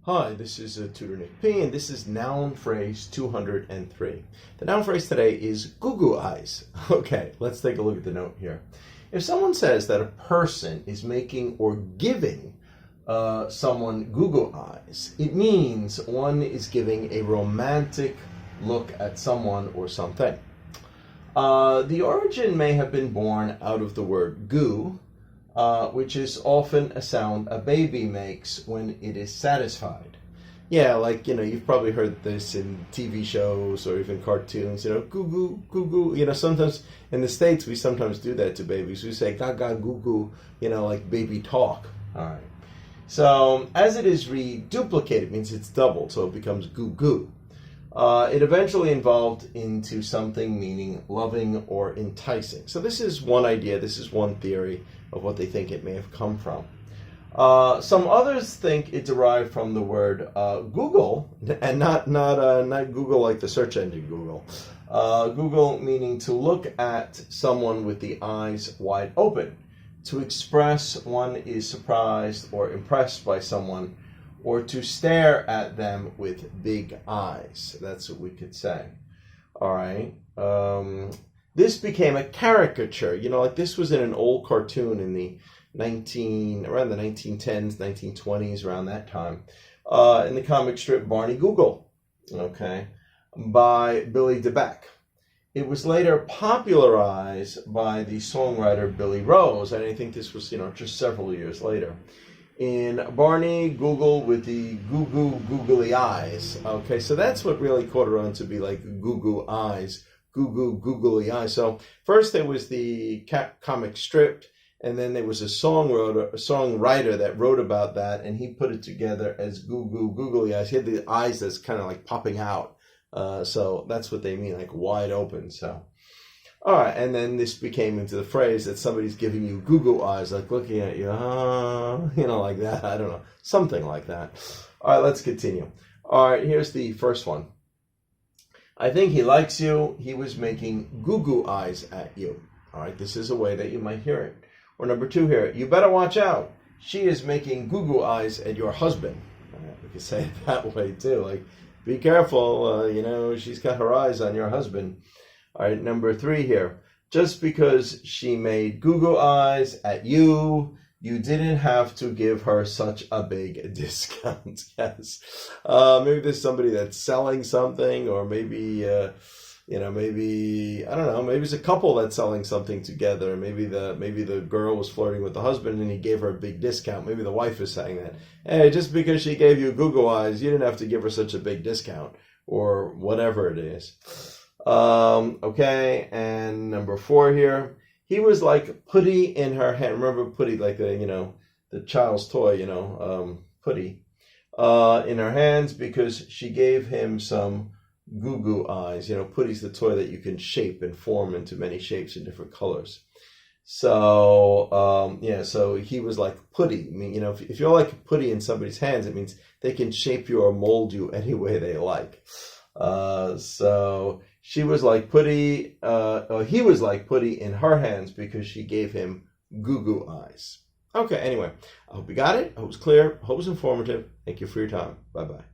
Hi, this is Tutor Nick P, and this is noun phrase 203. The noun phrase today is Goo Goo eyes. Okay, let's take a look at the note here. If someone says that a person is making or giving someone Goo Goo eyes, it means one is giving a romantic look at someone or something. The origin may have been born out of the word goo, which is often a sound a baby makes when it is satisfied. Yeah, like, you've probably heard this in TV shows or even cartoons, goo goo, goo goo. Sometimes in the States we sometimes do that to babies. We say gaga goo goo, like baby talk. All right. So as it is reduplicated, it means it's doubled, so it becomes goo goo. It eventually evolved into something meaning loving or enticing. So this is one idea, this is one theory of what they think it may have come from. Some others think it derived from the word Google, and not Google like the search engine Google. Google meaning to look at someone with the eyes wide open, to express one is surprised or impressed by someone, or to stare at them with big eyes. That's what we could say. All right. This became a caricature. Like this was in an old cartoon in the around the 1910s, 1920s, around that time, in the comic strip Barney Google, okay, by Billy DeBeck. It was later popularized by the songwriter Billy Rose, and I think this was, just several years later, in Barney Google with the Goo Goo googly eyes. Okay, so that's what really caught it on to be like Goo Goo eyes, Goo Goo googly eyes. So first there was the comic strip, and then there was a songwriter that wrote about that, and he put it together as Goo Goo googly eyes. He had the eyes that's kind of like popping out. So that's what they mean, like wide open. So, all right, and then this became into the phrase that somebody's giving you Goo Goo eyes, like looking at you, like that. I don't know, something like that. All right, let's continue. All right, here's the first one. I think he likes you. He was making Goo Goo eyes at you. All right, this is a way that you might hear it. Or number two here, you better watch out. She is making Goo Goo eyes at your husband. All right, we could say it that way too, like be careful, she's got her eyes on your husband. All right, number three here. Just because she made Goo Goo eyes at you, you didn't have to give her such a big discount. Yes. Maybe there's somebody that's selling something, or maybe, maybe, I don't know, maybe it's a couple that's selling something together. Maybe the girl was flirting with the husband and he gave her a big discount. Maybe the wife is saying that, hey, just because she gave you Goo Goo eyes, you didn't have to give her such a big discount, or whatever it is. Okay, and number four here. He was like putty in her hand. Remember putty, like the child's toy, putty, in her hands, because she gave him some Goo Goo eyes. Putty's the toy that you can shape and form into many shapes and different colors. So, so he was like putty. I mean, if you're like putty in somebody's hands, it means they can shape you or mold you any way they like. So she was like putty, or he was like putty in her hands because she gave him Goo Goo eyes. Okay, anyway, I hope you got it. I hope it was clear. I hope it was informative. Thank you for your time. Bye-bye.